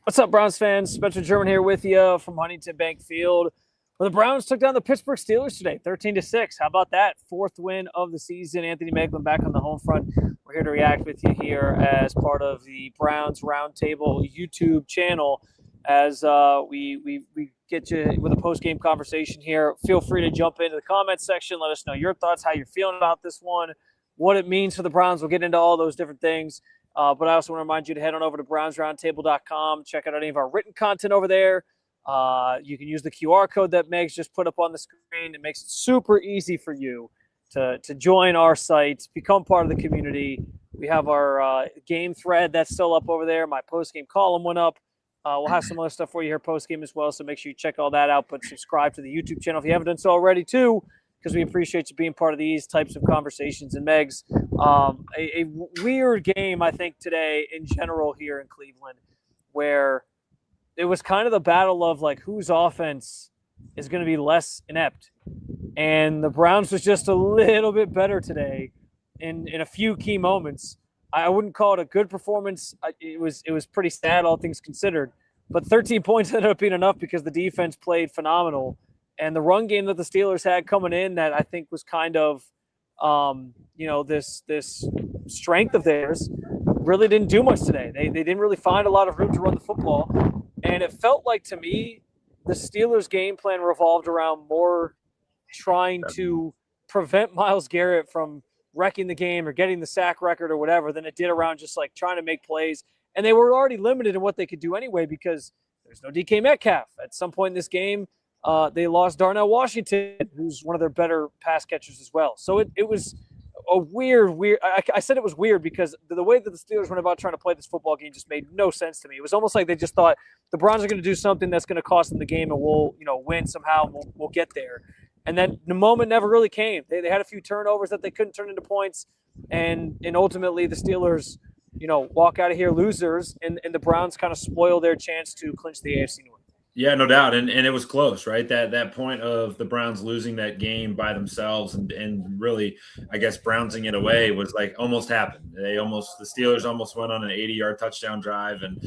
What's up, Browns fans? Spencer German here with you from Huntington Bank Field, where the Browns took down the Pittsburgh Steelers today, 13-6. How about that? Fourth win of the season. Anthony Moeglin back on the home front. We're here to react with you here as part of the Browns Roundtable YouTube channel. As we get you with a post-game conversation here, feel free to jump into the comments section. Let us know your thoughts, how you're feeling about this one, what it means for the Browns. We'll get into all those different things. But I also want to remind you to head on over to brownsroundtable.com. Check out any of our written content over there. You can use the QR code that Meg's just put up on the screen. It makes it super easy for you to join our site, become part of the community. We have our game thread that's still up over there. My post-game column went up. We'll have some other stuff for you here post-game as well, so make sure you check all that out. But subscribe to the YouTube channel if you haven't done so already, too, because we appreciate you being part of these types of conversations. And Megs, a weird game, I think, today in general here in Cleveland, where it was kind of the battle of, like, whose offense is going to be less inept. And the Browns was just a little bit better today in a few key moments. I wouldn't call it a good performance. It was pretty sad, all things considered. But 13 points ended up being enough because the defense played phenomenal. And the run game that the Steelers had coming in that I think was kind of, this strength of theirs really didn't do much today. They didn't really find a lot of room to run the football. And it felt like, to me, the Steelers' game plan revolved around more trying to prevent Myles Garrett from wrecking the game or getting the sack record or whatever than it did around just, like, trying to make plays. And they were already limited in what they could do anyway because there's no DK Metcalf. At some point in this game, they lost Darnell Washington, who's one of their better pass catchers as well. So it was a weird I said it was weird because the way that the Steelers went about trying to play this football game just made no sense to me. It was almost like they just thought the Browns are going to do something that's going to cost them the game and we'll win somehow and we'll get there. And then the moment never really came. They had a few turnovers that they couldn't turn into points, and ultimately the Steelers, walk out of here losers, and the Browns kind of spoil their chance to clinch the AFC North. Yeah, no doubt. And it was close, right? That point of the Browns losing that game by themselves and really, I guess, brownsing it away was like almost happened. The Steelers almost went on an 80-yard touchdown drive and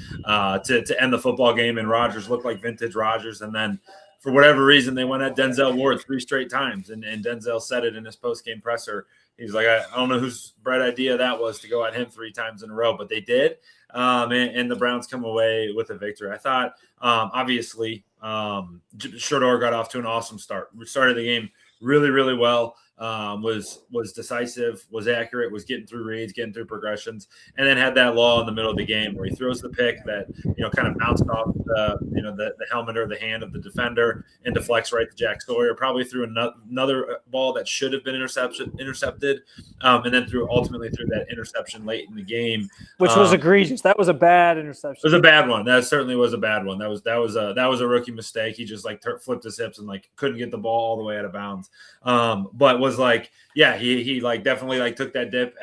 to end the football game, and Rodgers looked like vintage Rodgers. And then for whatever reason, they went at Denzel Ward 3 straight times. And Denzel said it in his post-game presser. He's like, I don't know whose bright idea that was to go at him 3 times in a row, but they did. And the Browns come away with a victory. I thought, obviously, Shador got off to an awesome start. We started the game really, really well. Was decisive, was accurate, was getting through reads, getting through progressions, and then had that lull in the middle of the game where he throws the pick that kind of bounced off the helmet or the hand of the defender and deflects right to Jack Sawyer. Probably threw another ball that should have been intercepted, and then ultimately threw that interception late in the game, which was egregious. That was a bad interception. It was a bad one. That certainly was a bad one. That was a rookie mistake. He just flipped his hips and couldn't get the ball all the way out of bounds. But was he definitely took that dip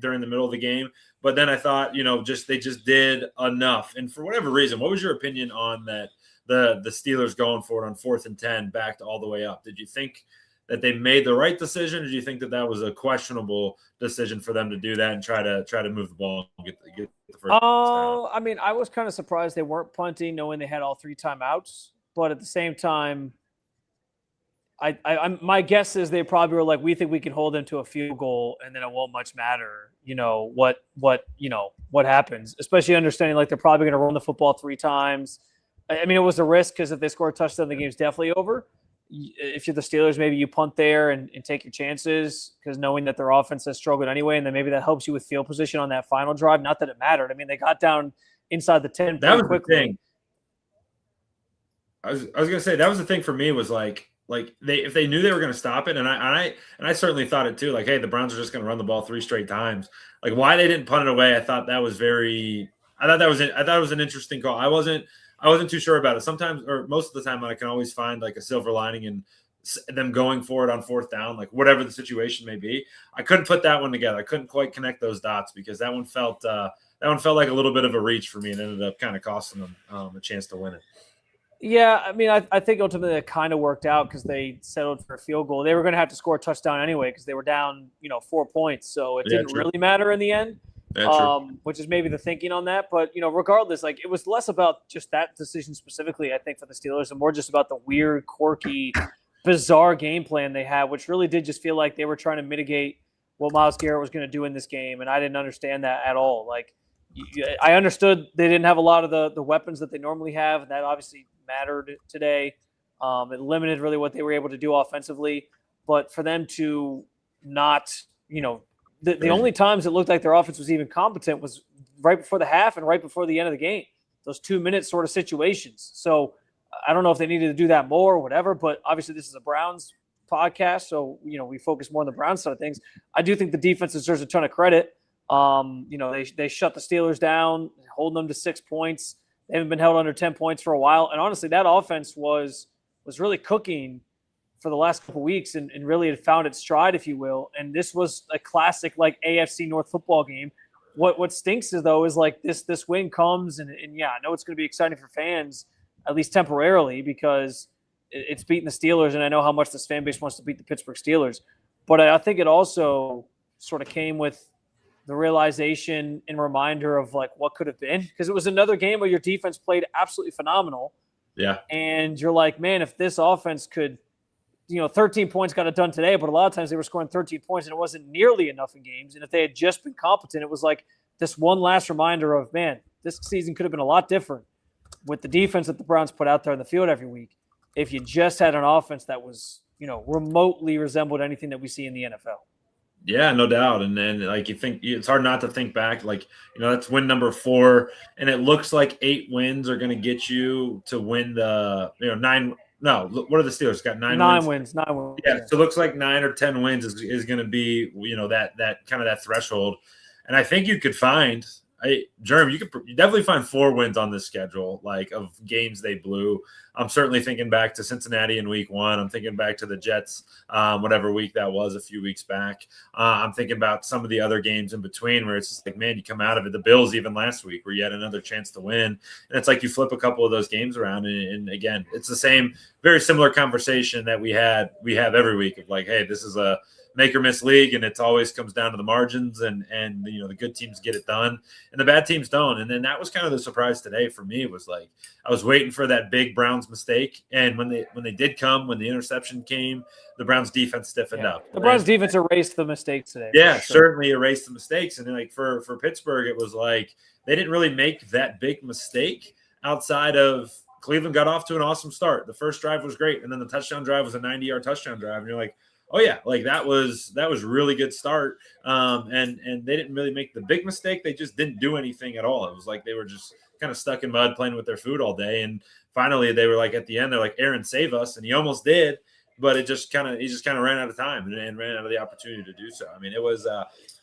during the middle of the game. But then I thought, they just did enough. And for whatever reason, what was your opinion on that? The Steelers going for it on 4th and 10, backed all the way up. Did you think that they made the right decision, or do you think that was a questionable decision for them to do that and try to move the ball and get the first? I mean, I was kind of surprised they weren't punting, knowing they had all 3 timeouts. But at the same time, my guess is they probably were like, we think we can hold them to a field goal, and then it won't much matter, what happens. Especially understanding they're probably going to run the football 3 times. I mean, it was a risk because if they score a touchdown, the game's definitely over. If you're the Steelers, maybe you punt there and take your chances because knowing that their offense has struggled anyway, and then maybe that helps you with field position on that final drive. Not that it mattered. I mean, they got down inside the 10 that was quickly. The thing. I was going to say that was the thing for me was if they knew they were going to stop it, and I certainly thought it too. Hey, the Browns are just going to run the ball 3 straight times. Why they didn't punt it away, I thought that was an interesting call. I wasn't too sure about it. Sometimes, or most of the time, I can always find a silver lining in them going for it on 4th down, whatever the situation may be. I couldn't put that one together. I couldn't quite connect those dots because that one felt like a little bit of a reach for me and ended up kind of costing them a chance to win it. Yeah, I mean, I think ultimately it kind of worked out because they settled for a field goal. They were going to have to score a touchdown anyway because they were down, 4 points. So it didn't really matter in the end. which is maybe the thinking on that. But, regardless, like, it was less about just that decision specifically, I think, for the Steelers, and more just about the weird, quirky, bizarre game plan they had, which really did just feel like they were trying to mitigate what Myles Garrett was going to do in this game, and I didn't understand that at all. Like, I understood they didn't have a lot of the weapons that they normally have, and that obviously mattered today. It limited really what they were able to do offensively, but for them to not, the only times it looked like their offense was even competent was right before the half and right before the end of the game, those 2-minute sort of situations. So I don't know if they needed to do that more or whatever, but obviously this is a Browns podcast, so we focus more on the Browns side of things. I do think the defense deserves a ton of credit. They shut the Steelers down, holding them to 6 points. They haven't been held under 10 points for a while, and honestly, that offense was really cooking for the last couple of weeks, and really had found its stride, if you will. And this was a classic like AFC North football game. What stinks is though is like this win comes, and yeah, I know it's going to be exciting for fans, at least temporarily, because it's beating the Steelers, and I know how much this fan base wants to beat the Pittsburgh Steelers. But I think it also sort of came with the realization and reminder of like what could have been, because it was another game where your defense played absolutely phenomenal. Yeah. And you're like, man, if this offense could, 13 points got it done today, but a lot of times they were scoring 13 points and it wasn't nearly enough in games. And if they had just been competent, it was like this one last reminder of, man, this season could have been a lot different with the defense that the Browns put out there in the field every week if you just had an offense that was, remotely resembled anything that we see in the NFL. Yeah, no doubt. And then, like, you think it's hard not to think back, like, that's win number 4, and it looks like 8 wins are going to get you to win the, 9. No, what are the Steelers got? 9 wins. 9 wins. Yeah, so it looks like 9 or 10 wins is going to be, that kind of that threshold. And I think you could find, Jeremy, you definitely find 4 wins on this schedule, like, of games they blew. I'm certainly thinking back to Cincinnati in week 1. I'm thinking back to the Jets, whatever week that was a few weeks back. I'm thinking about some of the other games in between where it's just like, man, you come out of it. The Bills even last week where you had another chance to win. And it's like you flip a couple of those games around. And again, it's the same, very similar conversation that we have every week of like, hey, this is a make or miss league, and it always comes down to the margins, and the good teams get it done and the bad teams don't. And then that was kind of the surprise today for me. It was like I was waiting for that big Browns mistake, and when they did come, when the interception came, the Browns defense stiffened up. The Browns defense erased the mistakes today. Yeah, sure. Certainly erased the mistakes. And then, like, for Pittsburgh, it was like they didn't really make that big mistake outside of Cleveland got off to an awesome start. The first drive was great, and then the touchdown drive was a 90-yard touchdown drive, and you're like, oh yeah, like that was really good start. And they didn't really make the big mistake. They just didn't do anything at all. It was like they were just kind of stuck in mud playing with their food all day. And finally they were like, at the end, they're like, Aaron, save us. And he almost did, but he just kind of ran out of time and ran out of the opportunity to do so. I mean, it was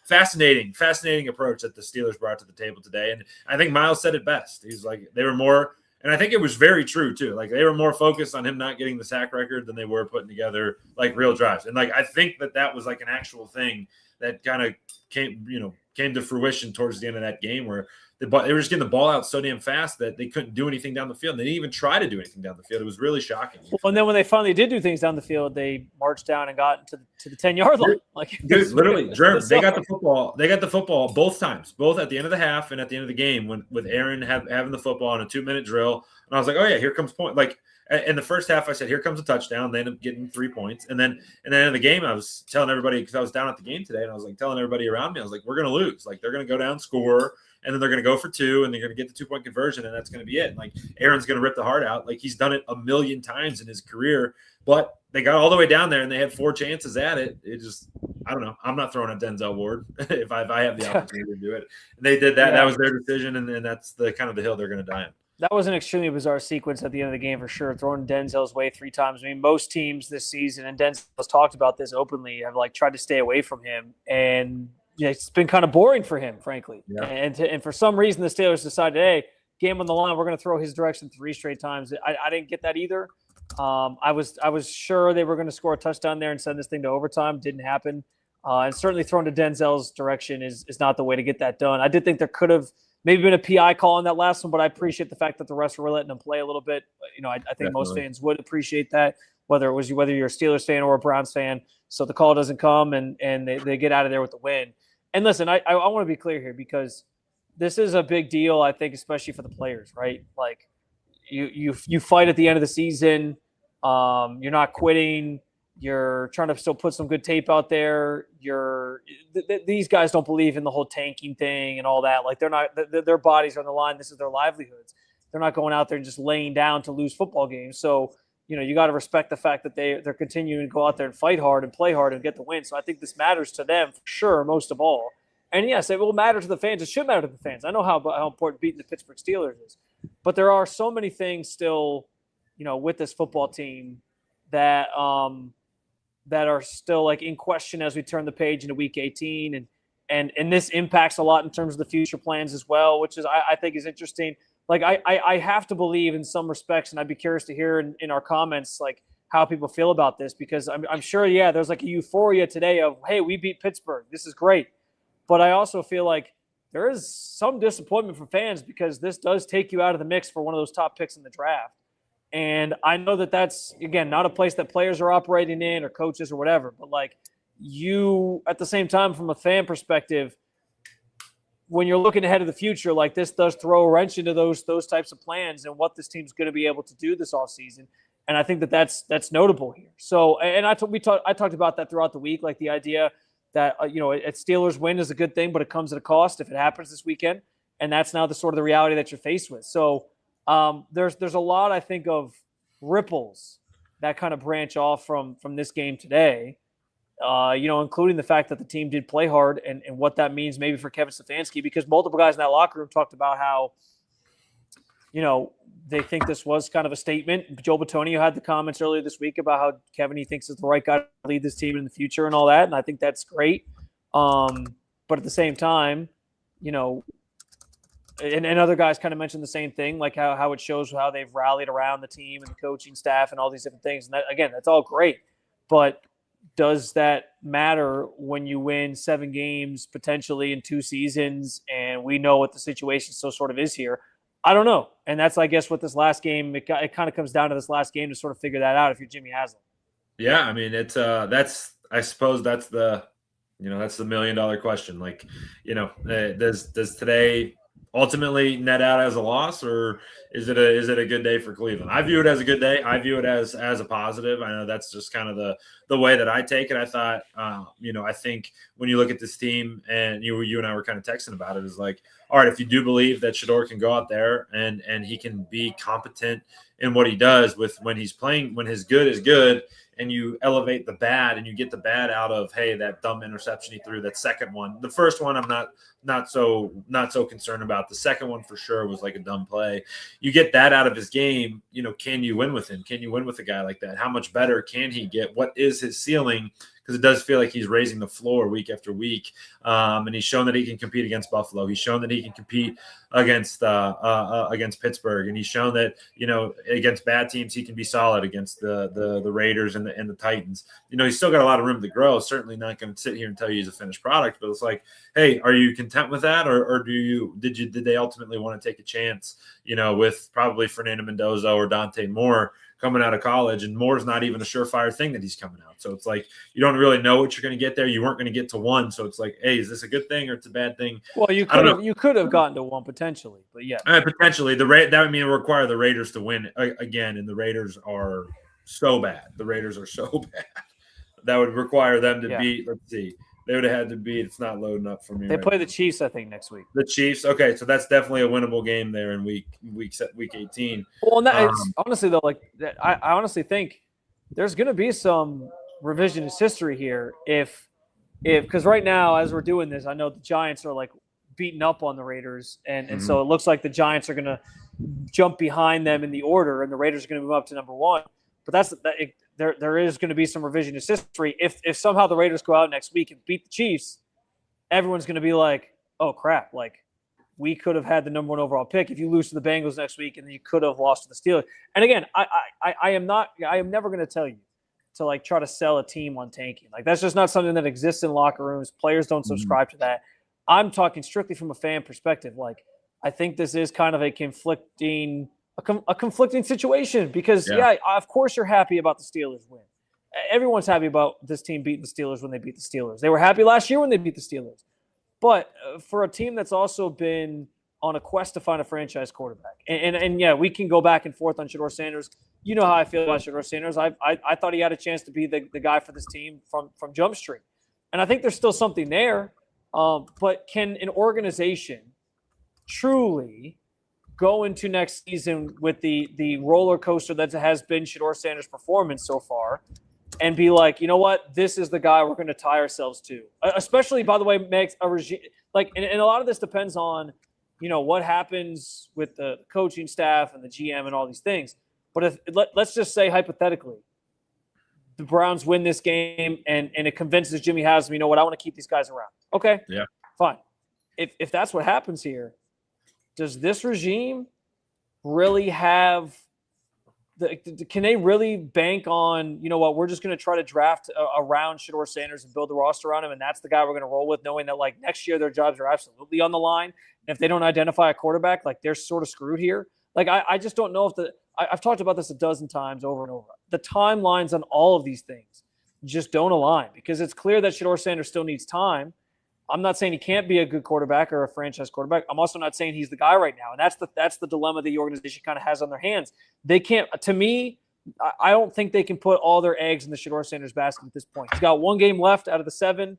fascinating approach that the Steelers brought to the table today. And I think Myles said it best. He's like, they were more, and I think it was very true too. Like they were more focused on him not getting the sack record than they were putting together like real drives. And like I think that was like an actual thing that kind of came to fruition towards the end of that game where they were just getting the ball out so damn fast that they couldn't do anything down the field. They didn't even try to do anything down the field. It was really shocking. Well, and then when they finally did do things down the field, they marched down and got to the 10-yard line. Like dude, literally, they got the football. They got the football both times, both at the end of the half and at the end of the game with Aaron having the football on a 2-minute drill. And I was like, oh yeah, here comes point. Like in the first half, I said, here comes a touchdown. They ended up getting 3 points. And then in the game, I was telling everybody, because I was down at the game today, and I was like telling everybody around me, I was like, we're going to lose. Like they're going to go down, score, and then they're going to go for 2, and they're going to get the 2-point conversion, and that's going to be it. And like Aaron's going to rip the heart out. Like he's done it a million times in his career, but they got all the way down there and they had 4 chances at it. It just, I don't know. I'm not throwing at Denzel Ward if I have the opportunity to do it. And they did that. Yeah. That was their decision, and that's the kind of the hill they're going to die on. That was an extremely bizarre sequence at the end of the game for sure, throwing Denzel's way 3 times. I mean, most teams this season, and Denzel's talked about this openly, have like tried to stay away from him, and it's been kind of boring for him, frankly. Yeah. And for some reason, the Steelers decided, hey, game on the line, we're going to throw his direction 3 straight times. I didn't get that either. I was sure they were going to score a touchdown there and send this thing to overtime. Didn't happen. And certainly throwing to Denzel's direction is not the way to get that done. I did think there could have maybe been a PI call on that last one, but I appreciate the fact that the refs were letting them play a little bit. I think Definitely. Most fans would appreciate that, whether you're a Steelers fan or a Browns fan. So the call doesn't come and they get out of there with the win. And listen, I want to be clear here because this is a big deal, I think, especially for the players, right? Like you fight at the end of the season. You're not quitting. You're trying to still put some good tape out there. These guys don't believe in the whole tanking thing and all that. Like they're not. Their bodies are on the line. This is their livelihoods. They're not going out there and just laying down to lose football games. So you got to respect the fact that they're continuing to go out there and fight hard and play hard and get the win. So I think this matters to them for sure, most of all. And yes, it will matter to the fans. It should matter to the fans. I know how important beating the Pittsburgh Steelers is, but there are so many things still, with this football team that that are still like in question as we turn the page into Week 18, and this impacts a lot in terms of the future plans as well, which is I think is interesting. Like I have to believe in some respects, and I'd be curious to hear in our comments like how people feel about this, because I'm sure there's like a euphoria today of, hey, we beat Pittsburgh, this is great. But I also feel like there is some disappointment for fans because this does take you out of the mix for one of those top picks in the draft. And I know that that's, again, not a place that players are operating in or coaches or whatever. But, like, you, at the same time, from a fan perspective, when you're looking ahead of the future, like this does throw a wrench into those types of plans and what this team's going to be able to do this offseason. And I think that's notable here. So, and I talked about that throughout the week, like the idea – that, a Steelers win is a good thing, but it comes at a cost if it happens this weekend. And that's now the sort of the reality that you're faced with. So there's a lot, I think, of ripples that kind of branch off from this game today, including the fact that the team did play hard and what that means maybe for Kevin Stefanski, because multiple guys in that locker room talked about how, they think this was kind of a statement. Joe Bitonio had the comments earlier this week about how Kevin, he thinks, is the right guy to lead this team in the future and all that. And I think that's great. But at the same time, and other guys kind of mentioned the same thing, like how it shows how they've rallied around the team and the coaching staff and all these different things. And that, again, that's all great. But does that matter when you win 7 games potentially in 2 seasons? And we know what the situation so sort of is here. I don't know. And that's, I guess, what this last game, it kind of comes down to this last game to sort of figure that out if you're Jimmy Haslam. Yeah, I mean, it's I suppose that's the $1 million question. Like, does today ultimately net out as a loss, or is it a good day for Cleveland? I view it as a good day. I view it as a positive. I know that's just kind of the way that I take it. I thought, I think when you look at this team, and you and I were kind of texting about it, is like, all right, if you do believe that Shedeur can go out there and he can be competent in what he does when he's playing, when his good is good, and you elevate the bad and you get the bad out of, hey, that dumb interception he threw, that second one. The first one I'm not so concerned about. The second one for sure was like a dumb play. You get that out of his game, can you win with him? Can you win with a guy like that? How much better can he get? What is his ceiling? Because it does feel like he's raising the floor week after week. And he's shown that he can compete against Buffalo. He's shown that he can compete against Pittsburgh. And he's shown that, against bad teams, he can be solid against the Raiders and the Titans. He's still got a lot of room to grow. Certainly not going to sit here and tell you he's a finished product, but it's like, hey, are you content with that? Or did they ultimately want to take a chance, with probably Fernando Mendoza or Dante Moore coming out of college, and Moore's not even a surefire thing that he's coming out. So it's like, you don't really know what you're going to get there. You weren't going to get to 1. So it's like, hey, is this a good thing or it's a bad thing? Well, you could have gotten to 1 potentially, but yeah. Potentially. That would mean it would require the Raiders to win again. And the Raiders are so bad. That would require them to beat, let's see. They would have had to beat. It's not loading up for me. They play the Chiefs, I think, next week. The Chiefs. Okay, so that's definitely a winnable game there in week 18. Well, honestly though, like I honestly think there's going to be some revisionist history here because right now, as we're doing this, I know the Giants are like beating up on the Raiders, and so it looks like the Giants are going to jump behind them in the order, and the Raiders are going to move up to number 1. But there is going to be some revisionist history. If somehow the Raiders go out next week and beat the Chiefs, everyone's going to be like, oh, crap, like we could have had the number 1 overall pick. If you lose to the Bengals next week, and then you could have lost to the Steelers. And again, I am never going to tell you to like try to sell a team on tanking. Like that's just not something that exists in locker rooms. Players don't subscribe to that. I'm talking strictly from a fan perspective. Like I think this is kind of a conflicting situation because, of course you're happy about the Steelers win. Everyone's happy about this team beating the Steelers when they beat the Steelers. They were happy last year when they beat the Steelers. But for a team that's also been on a quest to find a franchise quarterback, and yeah, we can go back and forth on Shedeur Sanders. You know how I feel about Shedeur Sanders. I thought he had a chance to be the guy for this team from Jump Street, and I think there's still something there. But can an organization truly go into next season with the roller coaster that has been Shedeur Sanders' performance so far, and be like, you know what, this is the guy we're going to tie ourselves to? Especially, by the way, makes a regime like, and a lot of this depends on, what happens with the coaching staff and the GM and all these things. But if let's just say hypothetically, the Browns win this game and it convinces Jimmy Haslam, you know what, I want to keep these guys around. Okay, yeah, fine. If that's what happens here, does this regime really have can they really bank on, you know what, we're just going to try to draft around Shedeur Sanders and build the roster around him, and that's the guy we're going to roll with, knowing that like next year their jobs are absolutely on the line. And if they don't identify a quarterback, like they're sort of screwed here. Like I just don't know if I've talked about this a dozen times over and over. The timelines on all of these things just don't align, because it's clear that Shedeur Sanders still needs time. I'm not saying he can't be a good quarterback or a franchise quarterback. I'm also not saying he's the guy right now. And that's the dilemma the organization kind of has on their hands. They can't, to me, I don't think they can put all their eggs in the Shedeur Sanders basket at this point. He's got one game left out of the 7.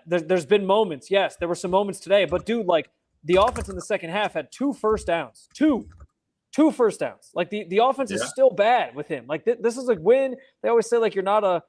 There's been moments. Yes, there were some moments today. But, dude, like, the offense in the second half had 2 first downs. Two first downs. Like, the offense is still bad with him. Like, this is a win. They always say, like, you're not a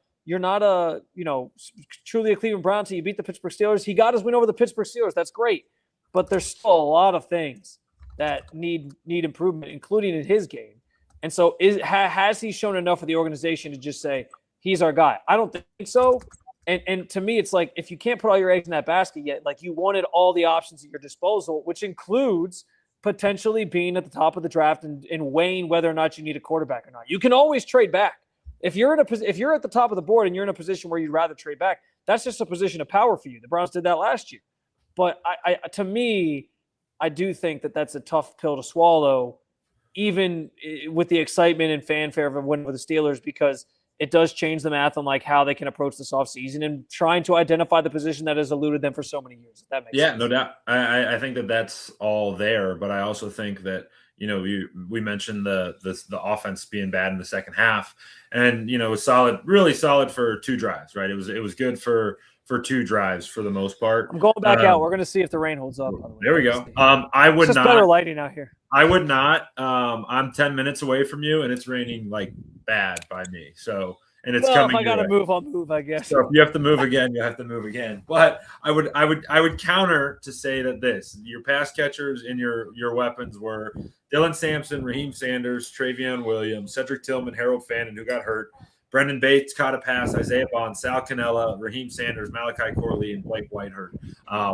truly a Cleveland Brown until you beat the Pittsburgh Steelers. He got his win over the Pittsburgh Steelers. That's great. But there's still a lot of things that need improvement, including in his game. And so has he shown enough for the organization to just say, he's our guy? I don't think so. And to me, it's like, if you can't put all your eggs in that basket yet, like, you wanted all the options at your disposal, which includes potentially being at the top of the draft and weighing whether or not you need a quarterback or not. You can always trade back. If you're at the top of the board and you're in a position where you'd rather trade back, that's just a position of power for you. The Browns did that last year. But to me, I do think that that's a tough pill to swallow, even with the excitement and fanfare of a win with the Steelers, because it does change the math on like how they can approach this offseason and trying to identify the position that has eluded them for so many years. If that makes sense. Yeah, no doubt. I think that's all there, but I also think that, we mentioned the offense being bad in the second half, and it was solid, really solid for 2 drives, right? It was good for 2 drives for the most part. I'm going back out. We're going to see if the rain holds up. There we go. I would not. Better lighting out here. I would not. I'm 10 minutes away from you, and it's raining like bad by me. So. And it's coming. If I gotta move, I'll move, I guess. So if you have to move again, you have to move again. But I would counter to say that your pass catchers and your weapons were Dylan Sampson, Raheem Sanders, Travion Williams, Cedric Tillman, Harold Fannin, who got hurt, Brendan Bates caught a pass, Isaiah Bond, Sal Cannella, Raheem Sanders, Malachi Corley, and Blake Whitehurt.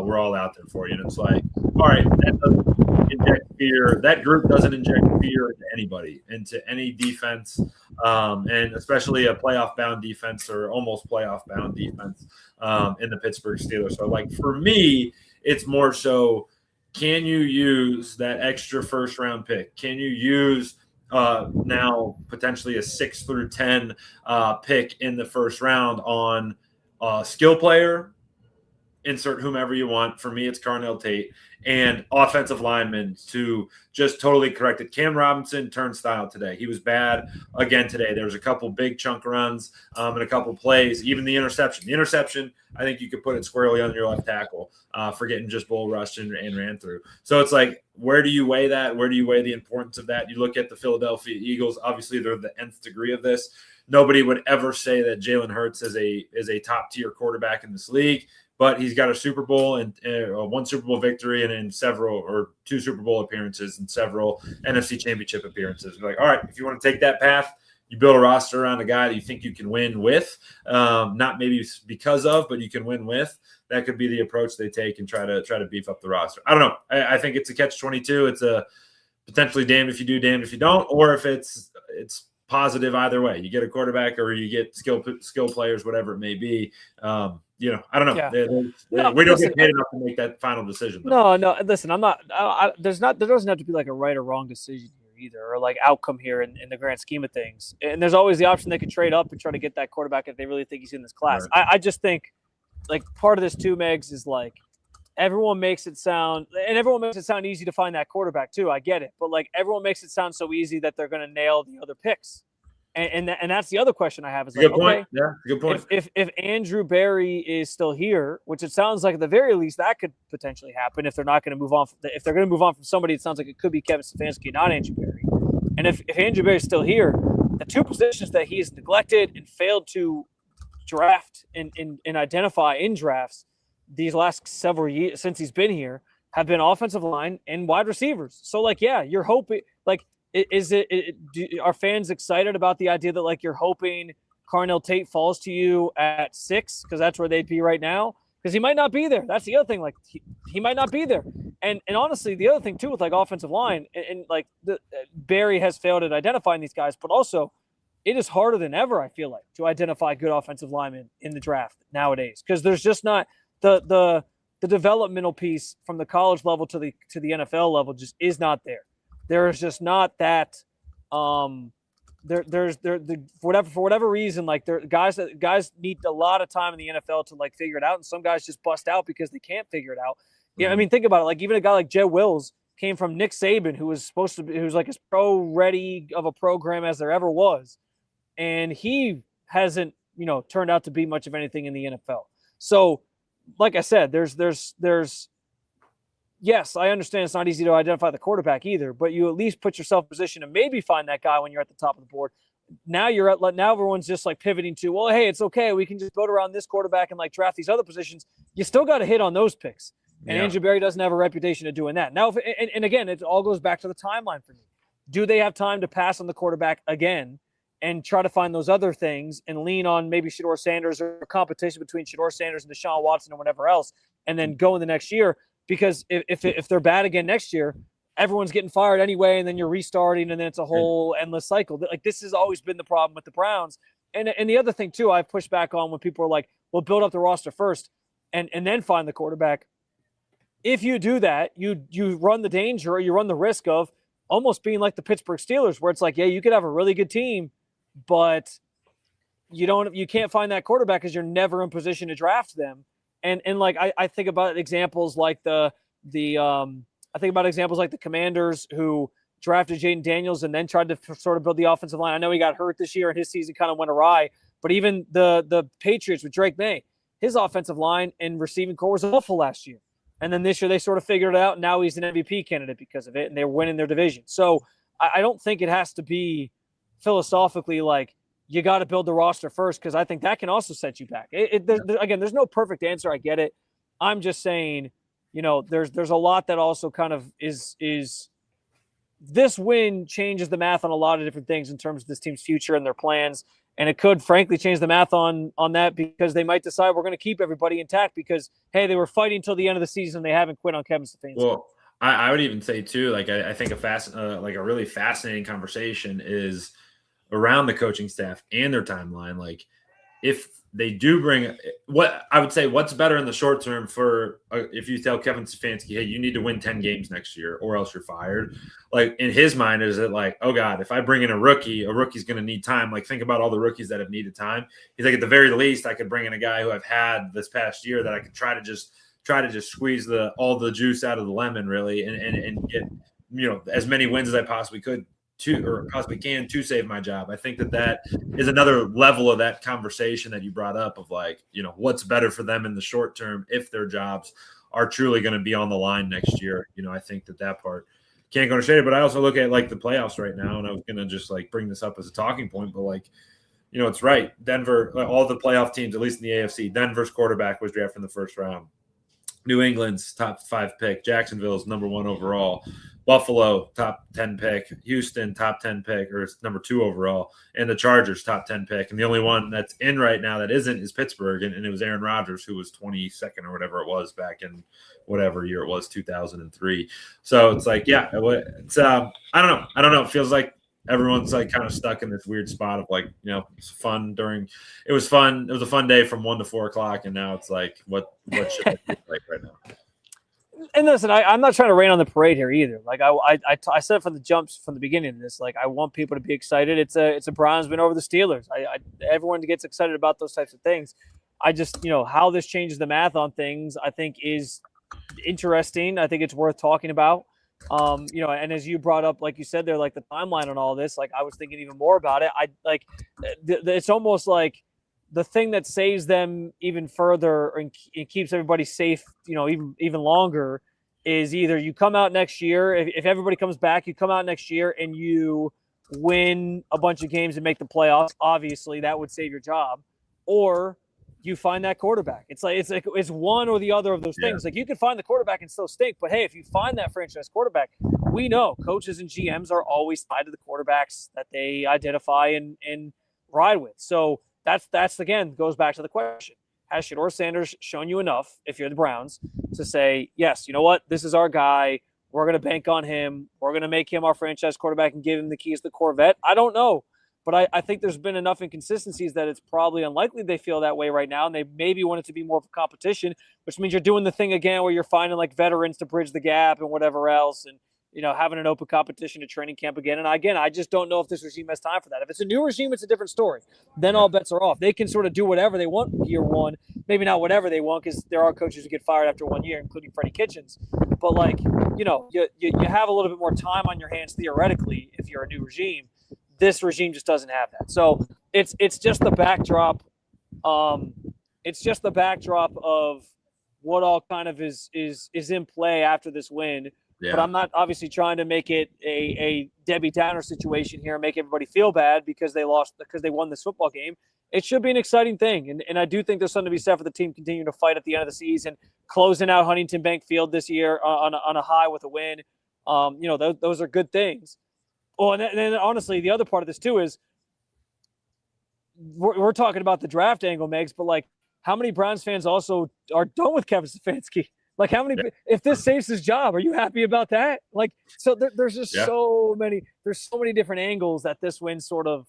We're all out there for you. And it's like, all right, that doesn't inject fear. That group doesn't inject fear into anybody, into any defense, and especially a playoff-bound defense or almost playoff-bound defense in the Pittsburgh Steelers. So, like, for me, it's more so, can you use that extra first-round pick? Can you use now potentially a 6 through 10 pick in the first round on a skill player, insert whomever you want. For me, it's Carnell Tate, and offensive linemen to just totally correct it. Cam Robinson turnstile today. He was bad again today. There was a couple big chunk runs and a couple plays, even the interception. The interception, I think you could put it squarely on your left tackle for getting just bull rushed and ran through. So it's like, where do you weigh that? Where do you weigh the importance of that? You look at the Philadelphia Eagles. Obviously, they're the nth degree of this. Nobody would ever say that Jalen Hurts is a top-tier quarterback in this league, but he's got a Super Bowl and 1 Super Bowl victory and in several or 2 Super Bowl appearances and several NFC Championship appearances. You're like, all right, if you want to take that path, you build a roster around a guy that you think you can win with, not maybe because of, but you can win with. That could be the approach they take and try to beef up the roster. I don't know. I think it's a catch-22. It's a potentially damned if you do, damned if you don't, or if it's positive either way. You get a quarterback or you get skill players, whatever it may be. I don't know. Yeah. We don't get paid enough to make that final decision. Though. No. Listen, I'm not. There doesn't have to be like a right or wrong decision here either, or like outcome here in the grand scheme of things. And there's always the option they can trade up and try to get that quarterback if they really think he's in this class. Right. I just think like part of this too, Megs, is like everyone makes it sound easy to find that quarterback too. I get it, but like everyone makes it sound so easy that they're going to nail the other picks, and that's the other question I have is like, good point. Okay, yeah, good point. If Andrew Berry is still here, which it sounds like at the very least that could potentially happen if they're not going to move on. If they're going to move on from somebody, it sounds like it could be Kevin Stefanski, not Andrew Berry. And if Andrew Berry is still here, the two positions that he has neglected and failed to draft and identify in drafts these last several years since he's been here have been offensive line and wide receivers. So like, yeah, you're hoping like, are fans excited about the idea that like you're hoping Carnell Tate falls to you at 6 because that's where they'd be right now? Because he might not be there. That's the other thing. Like he might not be there. And honestly, the other thing too with like offensive line and like Barry has failed at identifying these guys, but also it is harder than ever, I feel like, to identify good offensive linemen in the draft nowadays because there's just not the developmental piece from the college level to the NFL level just is not there. There is just not that. For whatever reason, like guys need a lot of time in the NFL to like figure it out, and some guys just bust out because they can't figure it out. Yeah, I mean, think about it. Like even a guy like Jed Wills came from Nick Saban, who was like as pro ready of a program as there ever was, and he hasn't turned out to be much of anything in the NFL. So, like I said, there's yes, I understand it's not easy to identify the quarterback either, but you at least put yourself in position to maybe find that guy when you're at the top of the board. Now now everyone's just like pivoting to, well, hey, it's okay. We can just build around this quarterback and like draft these other positions. You still got to hit on those picks. And Andrew Berry doesn't have a reputation of doing that. Now, and again, it all goes back to the timeline for me. Do they have time to pass on the quarterback again and try to find those other things and lean on maybe Shedeur Sanders or competition between Shedeur Sanders and Deshaun Watson and whatever else, and then go in the next year? Because if they're bad again next year, everyone's getting fired anyway, and then you're restarting, and then it's a whole endless cycle. Like this has always been the problem with the Browns. And the other thing too, I've pushed back on when people are like, "Well, build up the roster first, and then find the quarterback." If you do that, you run the danger, or you run the risk of almost being like the Pittsburgh Steelers, where it's like, yeah, you could have a really good team, but you can't find that quarterback because you're never in position to draft them. And like I think about examples like the Commanders who drafted Jaden Daniels and then tried to sort of build the offensive line. I know he got hurt this year and his season kind of went awry, but even the Patriots with Drake May, his offensive line and receiving core was awful last year. And then this year they sort of figured it out, and now he's an MVP candidate because of it, and they're winning their division. So I don't think it has to be philosophically like you got to build the roster first, because I think that can also set you back. There's no perfect answer. I get it. I'm just saying, there's a lot that also kind of is this win changes the math on a lot of different things in terms of this team's future and their plans. And it could, frankly, change the math on that, because they might decide we're going to keep everybody intact because, hey, they were fighting until the end of the season. They haven't quit on Kevin Stefanski. Well, I would even say, too, like I think a really fascinating conversation is around the coaching staff and their timeline. Like if they do bring what I would say, what's better in the short term for if you tell Kevin Stefanski, hey, you need to win 10 games next year or else you're fired. Like in his mind, is it like, oh God, if I bring in a rookie's going to need time. Like think about all the rookies that have needed time. He's like, at the very least, I could bring in a guy who I've had this past year that I could try to just squeeze all the juice out of the lemon really and get, as many wins as I possibly could possibly can to save my job. I think that is another level of that conversation that you brought up of like, what's better for them in the short term if their jobs are truly going to be on the line next year. I think that part can't go to shade, but I also look at like the playoffs right now, and I was going to just like bring this up as a talking point, but like, it's right. Denver, all the playoff teams, at least in the AFC, Denver's quarterback was drafted in the first round. New England's top 5 pick, Jacksonville's number 1 overall, Buffalo top 10 pick, Houston top 10 pick, or number 2 overall, and the Chargers top 10 pick. And the only one that's in right now that isn't is Pittsburgh, and it was Aaron Rodgers, who was 22nd or whatever it was back in whatever year it was, 2003. So it's like, yeah, it's I don't know. It feels like everyone's like kind of stuck in this weird spot of like, it's fun it was fun. It was a fun day from 1 to 4 o'clock. And now it's like, what should it look like right now? And listen, I'm not trying to rain on the parade here either. Like I said from the beginning of this, like I want people to be excited. It's a Browns win over the Steelers. Everyone gets excited about those types of things. I just, how this changes the math on things, I think is interesting. I think it's worth talking about. And as you brought up, like you said there, like the timeline on all this, like I was thinking even more about it. It's almost like the thing that saves them even further and keeps everybody safe, even longer, is either you come out next year, if everybody comes back, you come out next year and you win a bunch of games and make the playoffs. Obviously, that would save your job, or you find that quarterback. It's one or the other of those things. Like you can find the quarterback and still stink, but hey, if you find that franchise quarterback, we know coaches and GMs are always tied to the quarterbacks that they identify and ride with. So that's again goes back to the question: has Shedeur Sanders shown you enough, if you're the Browns, to say yes? You know what? This is our guy. We're going to bank on him. We're going to make him our franchise quarterback and give him the keys to the Corvette. I don't know. But I think there's been enough inconsistencies that it's probably unlikely they feel that way right now, and they maybe want it to be more of a competition, which means you're doing the thing again where you're finding like veterans to bridge the gap and whatever else, and having an open competition at training camp again. And again, I just don't know if this regime has time for that. If it's a new regime, it's a different story. Then all bets are off. They can sort of do whatever they want year one, maybe not whatever they want, because there are coaches who get fired after 1 year, including Freddie Kitchens. But you have a little bit more time on your hands theoretically if you're a new regime. This regime just doesn't have that. So it's just the backdrop. It's just the backdrop of what all kind of is in play after this win. Yeah. But I'm not obviously trying to make it a Debbie Downer situation here and make everybody feel bad because they won this football game. It should be an exciting thing. And I do think there's something to be said for the team continuing to fight at the end of the season, closing out Huntington Bank Field this year on a high with a win. Those are good things. Oh, and then honestly, the other part of this too is we're talking about the draft angle, Megs, but like how many Browns fans also are done with Kevin Stefanski? Like how many, if this saves his job, are you happy about that? Like, so there's just so many different angles that this win sort of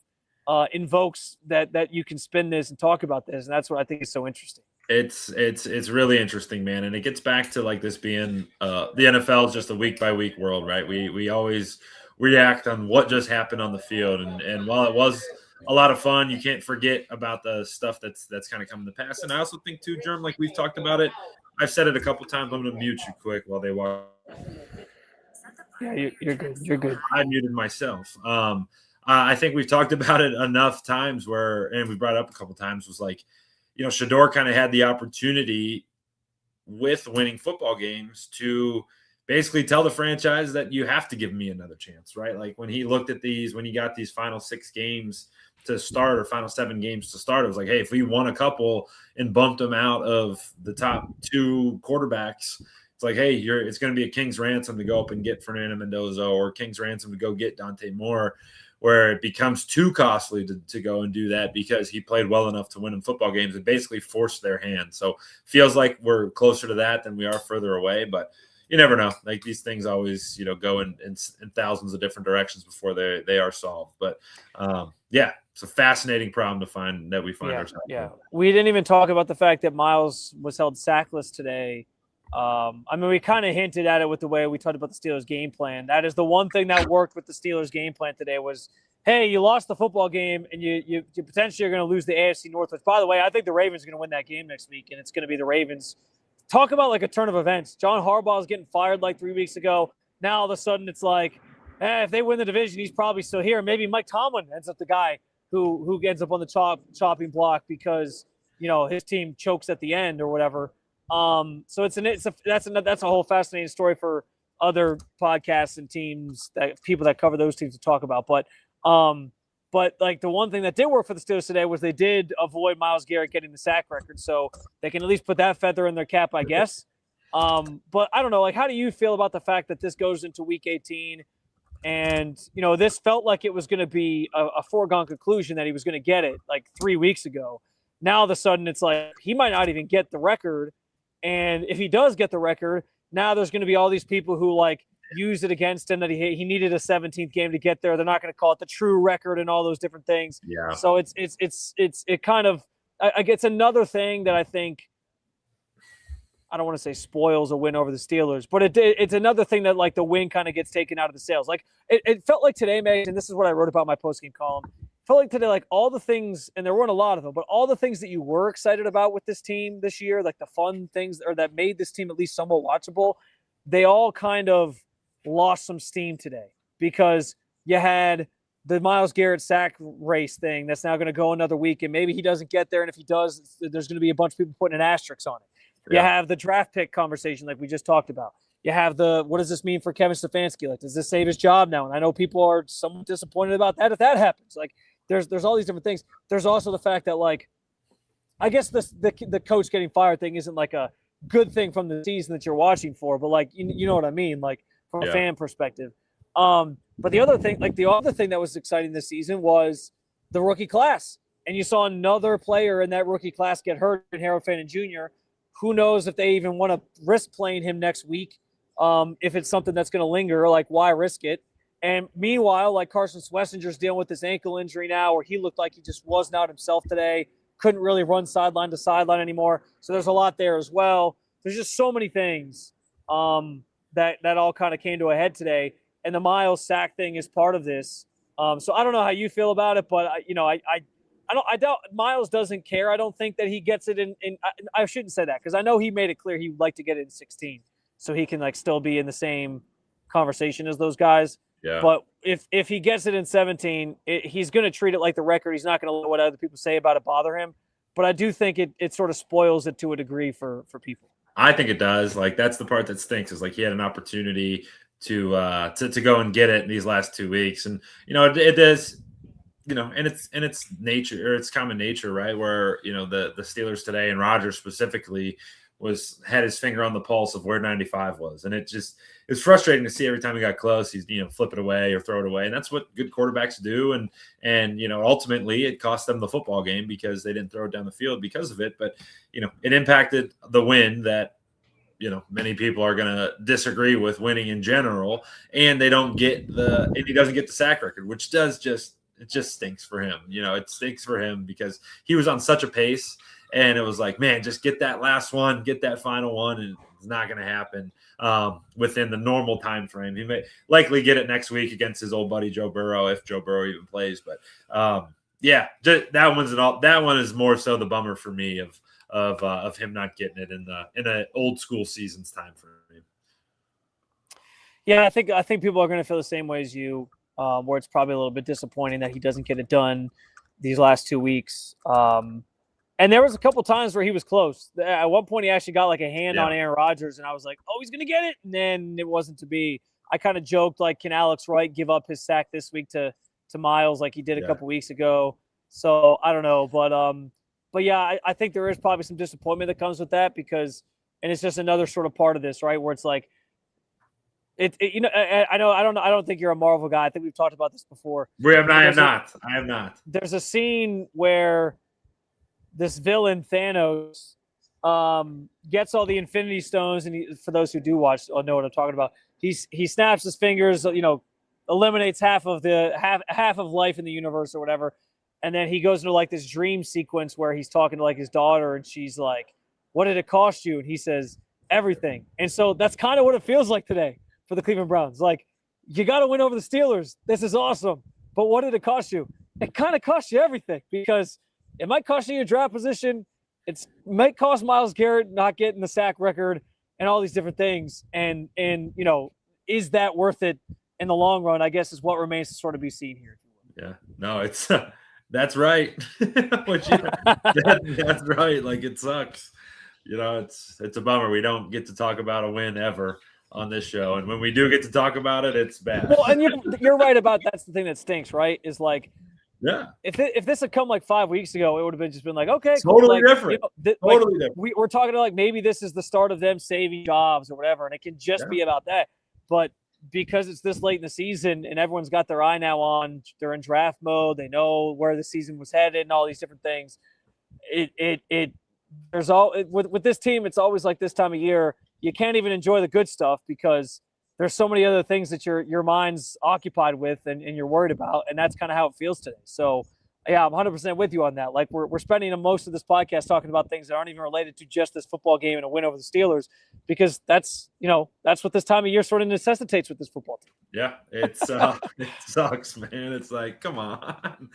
invokes that you can spin this and talk about this. And that's what I think is so interesting. It's really interesting, man. And it gets back to like this being the NFL is just a week by week world, right? We always react on what just happened on the field. And while it was a lot of fun, you can't forget about the stuff that's kind of come to pass. And I also think too, Germ, like we've talked about it. I've said it a couple times. I'm going to mute you quick while they walk. Yeah, you're good. You're good. I muted myself. I think we've talked about it enough times and we brought it up a couple times, was like, Shedeur kind of had the opportunity with winning football games to basically tell the franchise that you have to give me another chance, right? Like when he looked at when he got these final 6 games to start or final 7 games to start, it was like, hey, if we won a couple and bumped them out of the top 2 quarterbacks, it's like, hey, it's going to be a king's ransom to go up and get Fernando Mendoza or king's ransom to go get Dante Moore, where it becomes too costly to go and do that because he played well enough to win in football games and basically forced their hand. So feels like we're closer to that than we are further away, but you never know. Like these things always, go in thousands of different directions before they are solved. But it's a fascinating problem to find ourselves. Yeah, we didn't even talk about the fact that Miles was held sackless today. We kind of hinted at it with the way we talked about the Steelers game plan. That is the one thing that worked with the Steelers game plan today was, hey, you lost the football game and you potentially are going to lose the AFC North. Which, by the way, I think the Ravens are going to win that game next week, and it's going to be the Ravens. Talk about like a turn of events. John Harbaugh is getting fired like 3 weeks ago. Now all of a sudden it's like, if they win the division, he's probably still here. Maybe Mike Tomlin ends up the guy who ends up on the chopping block because his team chokes at the end or whatever. So that's a whole fascinating story for other podcasts and teams that people that cover those teams to talk about. But like the one thing that did work for the Steelers today was they did avoid Myles Garrett getting the sack record, so they can at least put that feather in their cap, I guess. But I don't know, like, how do you feel about the fact that this goes into Week 18, and this felt like it was going to be a foregone conclusion that he was going to get it like 3 weeks ago. Now all of a sudden it's like he might not even get the record, and if he does get the record, now there's going to be all these people who like use it against him that he needed a 17th game to get there. They're not going to call it the true record and all those different things. Yeah. So it's another thing that I think, I don't want to say spoils a win over the Steelers, but it's another thing that like the win kind of gets taken out of the sails. Like it felt like today, Meg, and this is what I wrote about in my postgame column. felt like today, like all the things, and there weren't a lot of them, but all the things that you were excited about with this team this year, like the fun things or that made this team at least somewhat watchable, they all kind of lost some steam today because you had the Myles Garrett sack race thing that's now going to go another week, and maybe he doesn't get there, and if he does, there's going to be a bunch of people putting an asterisk on it. You have the draft pick conversation like we just talked about. You have what does this mean for Kevin Stefanski? Like, does this save his job now? And I know people are somewhat disappointed about that if that happens. Like, there's all these different things. There's also the fact that, like, I guess the coach getting fired thing isn't like a good thing from the season that you're watching for, but like you know what I mean, like from a fan perspective. But the other thing that was exciting this season was the rookie class, and you saw another player in that rookie class get hurt in Harold Fannin Jr. Who knows if they even want to risk playing him next week? If it's something that's going to linger, like why risk it? And meanwhile, like Carson Schwessinger's dealing with this ankle injury now, where he looked like he just was not himself today. Couldn't really run sideline to sideline anymore. So there's a lot there as well. There's just so many things that all kind of came to a head today. And the Myles sack thing is part of this. So I don't know how you feel about it, but I doubt Myles doesn't care. I don't think that he gets it in I shouldn't say that because I know he made it clear he'd like to get it in 16 so he can like still be in the same conversation as those guys. Yeah. But if he gets it in 17, he's going to treat it like the record. He's not going to let what other people say about it bother him. But I do think it sort of spoils it to a degree for people. I think it does. Like that's the part that stinks is like he had an opportunity to go and get it in these last 2 weeks, and it does. And it's nature, or it's common nature, right? Where the Steelers today and Rodgers specifically had his finger on the pulse of where 95 was, and it's frustrating to see every time he got close, he's flip it away or throw it away, and that's what good quarterbacks do, and ultimately it cost them the football game because they didn't throw it down the field because of it, but it impacted the win that many people are going to disagree with winning in general, and he doesn't get the sack record, which it just stinks for him. It stinks for him because he was on such a pace, and it was like, man, just get that last one, get that final one, and it's not going to happen within the normal time frame. He may likely get it next week against his old buddy Joe Burrow, if Joe Burrow even plays. But that one is more so the bummer for me of him not getting it in the old school season's time frame. Yeah, I think people are going to feel the same way as you. Where it's probably a little bit disappointing that he doesn't get it done these last 2 weeks. And there was a couple times where he was close. At one point, he actually got like a hand on Aaron Rodgers, and I was like, oh, he's going to get it. And then it wasn't to be. I kind of joked, like, can Alex Wright give up his sack this week to Myles like he did a couple weeks ago? So I don't know. But yeah, I think there is probably some disappointment that comes with that and it's just another sort of part of this, right, where it's like, I don't think you're a Marvel guy. I think we've talked about this before. I am not. There's a scene where this villain Thanos gets all the Infinity Stones, and for those who do watch or know what I'm talking about, he snaps his fingers, eliminates half of life in the universe or whatever, and then he goes into like this dream sequence where he's talking to like his daughter, and she's like, "What did it cost you?" And he says, "Everything." And so that's kind of what it feels like today for the Cleveland Browns. Like, you got to win over the Steelers. This is awesome. But what did it cost you? It kind of cost you everything, because it might cost you your draft position. It might cost Myles Garrett not getting the sack record and all these different things. And is that worth it in the long run, I guess, is what remains to sort of be seen here. Yeah, no, it's that's right. That's right. Like, it sucks. It's a bummer. We don't get to talk about a win ever on this show, and when we do get to talk about it, it's bad. Well, and you're right about that's the thing that stinks, right? Is like, yeah, if this had come like 5 weeks ago, it would have been like, okay, totally cool. different. Totally different. We're talking to like maybe this is the start of them saving jobs or whatever, and it can just be about that. But because it's this late in the season and everyone's got their eye now on, they're in draft mode, they know where the season was headed and all these different things. With this team, it's always like this time of year. You can't even enjoy the good stuff because there's so many other things that your mind's occupied with and you're worried about, and that's kind of how it feels today. So Yeah, I'm 100% with you on that. Like we're spending most of this podcast talking about things that aren't even related to just this football game and a win over the Steelers, because that's what this time of year sort of necessitates with this football team. Yeah, it's it sucks, man. It's like, come on,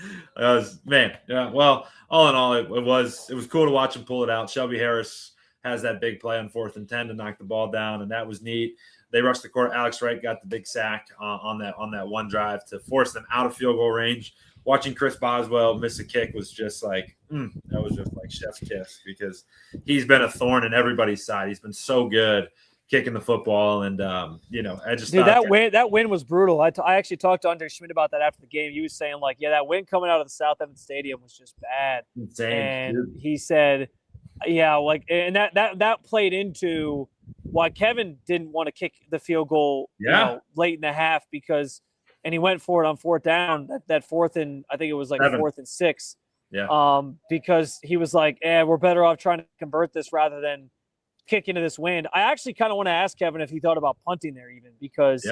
man. Yeah, well, all in all, it was cool to watch him pull it out. Shelby Harris has that big play on 4th and 10 to knock the ball down, and that was neat. They rushed the court. Alex Wright got the big sack on that one drive to force them out of field goal range. Watching Chris Boswell miss a kick was just like, that was just like chef's kiss, because he's been a thorn in everybody's side. He's been so good kicking the football, and I just thought that win was brutal. I actually talked to Andre Schmidt about that after the game. He was saying like, yeah, that win coming out of the south end of the stadium was just bad. Insane. And he said, yeah, like, and that played into why Kevin didn't want to kick the field goal, late in the half, and he went for it on 4th down, that 4th and I think it was like 4th and 6. Yeah. Because he was like, we're better off trying to convert this rather than kick into this wind. I actually kind of want to ask Kevin if he thought about punting there, even because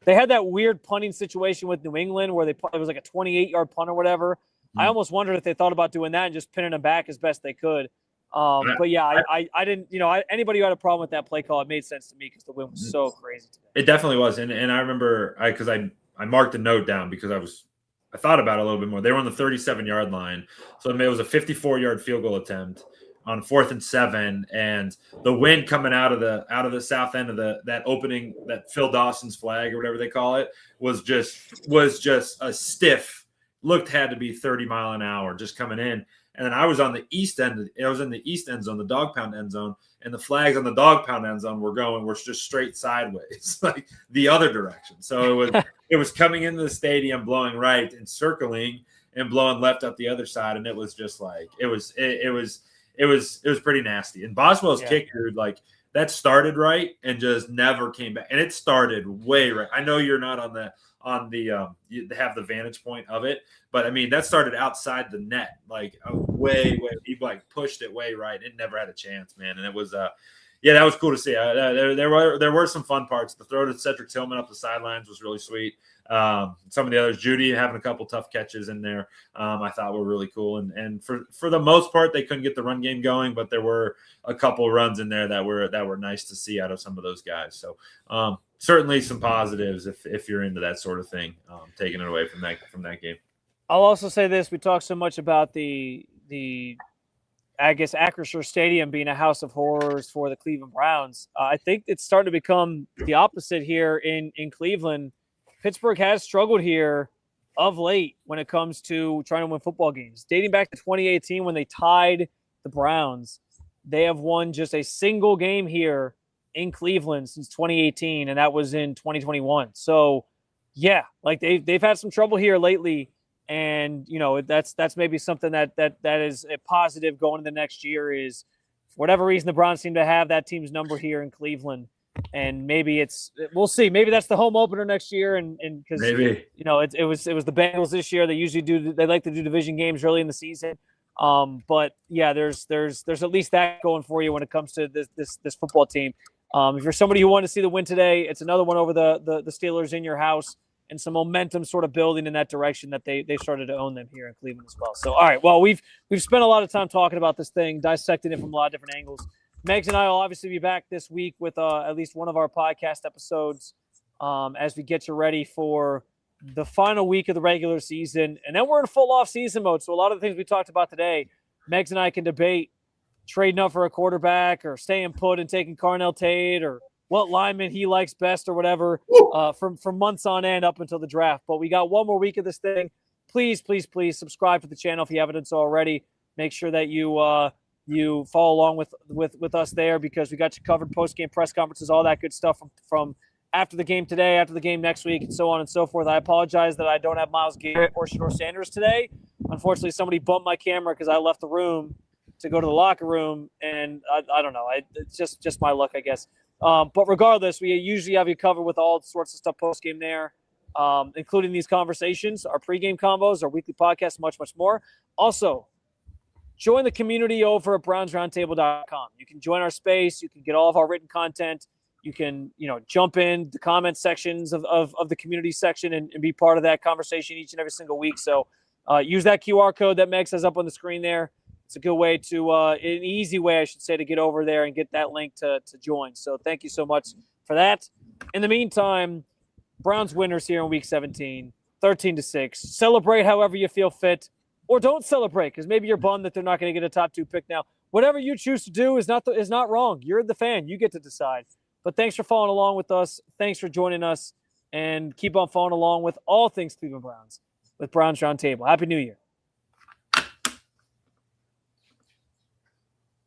they had that weird punting situation with New England where it was like a 28-yard punt or whatever. I almost wondered if they thought about doing that and just pinning them back as best they could. But yeah, I didn't, anybody who had a problem with that play call, it made sense to me because the wind was so crazy today. It definitely was. And I remember because I marked a note down because I thought about it a little bit more. They were on the 37-yard line. So it was a 54-yard field goal attempt on 4th and 7, and the wind coming out of the south end of that opening, that Phil Dawson's flag or whatever they call it, was just a stiff, had to be 30 mile an hour just coming in. And then I was on the east end. I was in the east end zone, the dog pound end zone, and the flags on the dog pound end zone were just straight sideways, like the other direction. So it was coming into the stadium, blowing right and circling and blowing left up the other side, and it was just like it was pretty nasty. And Boswell's kick, dude, like that started right and just never came back. And it started way right. I know you're not you have the vantage point of it, but I mean that started outside the net, like way. He like pushed it way right. It never had a chance, man. And it was that was cool to see. There were some fun parts. The throw to Cedric Tillman up the sidelines was really sweet. Some of the others, Judy having a couple tough catches in there, I thought were really cool. And for the most part, they couldn't get the run game going, but there were a couple runs in there that were nice to see out of some of those guys. So certainly some positives if you're into that sort of thing, taking it away from that game. I'll also say this: we talk so much about the I guess Acrisure Stadium being a house of horrors for the Cleveland Browns. I think it's starting to become the opposite here in Cleveland. Pittsburgh has struggled here of late when it comes to trying to win football games. Dating back to 2018 when they tied the Browns, they have won just a single game here in Cleveland since 2018, and that was in 2021. So, yeah, like they've had some trouble here lately, and that's maybe something that is a positive going into the next year. Is for whatever reason the Browns seem to have that team's number here in Cleveland. And maybe we'll see. Maybe that's the home opener next year, and because maybe it was the Bengals this year. They like to do division games early in the season. But yeah, there's at least that going for you when it comes to this football team. If you're somebody who wanted to see the win today, it's another one over the Steelers in your house, and some momentum sort of building in that direction that they started to own them here in Cleveland as well. So all right, well we've spent a lot of time talking about this thing, dissecting it from a lot of different angles. Megs and I will obviously be back this week with at least one of our podcast episodes as we get you ready for the final week of the regular season. And then we're in full off-season mode. So a lot of the things we talked about today, Megs and I can debate trading up for a quarterback or staying put and taking Carnell Tate or what lineman he likes best or whatever from months on end up until the draft. But we got one more week of this thing. Please, please, please subscribe to the channel if you haven't done so already. Make sure that you follow along with us there, because we got you covered, post-game press conferences, all that good stuff from after the game today, after the game next week, and so on and so forth. I apologize that I don't have Myles Garrett or Shador Sanders today. Unfortunately, somebody bumped my camera because I left the room to go to the locker room, and I don't know. It's just my luck, I guess. But regardless, we usually have you covered with all sorts of stuff post-game there, including these conversations, our pregame combos, our weekly podcast, much, much more. Also, join the community over at brownsroundtable.com. You can join our space. You can get all of our written content. You can, jump in the comment sections of the community section and be part of that conversation each and every single week. So Use that QR code that Meg says up on the screen there. It's a good way to, an easy way, I should say, to get over there and get that link to join. So thank you so much for that. In the meantime, Browns winners here in Week 17, 13-6. Celebrate however you feel fit, or don't celebrate because maybe you're bummed that they're not going to get a top 2 pick now. Whatever you choose to do is not wrong. You're the fan. You get to decide. But thanks for following along with us. Thanks for joining us. And keep on following along with all things Cleveland Browns with Browns Roundtable. Happy New Year.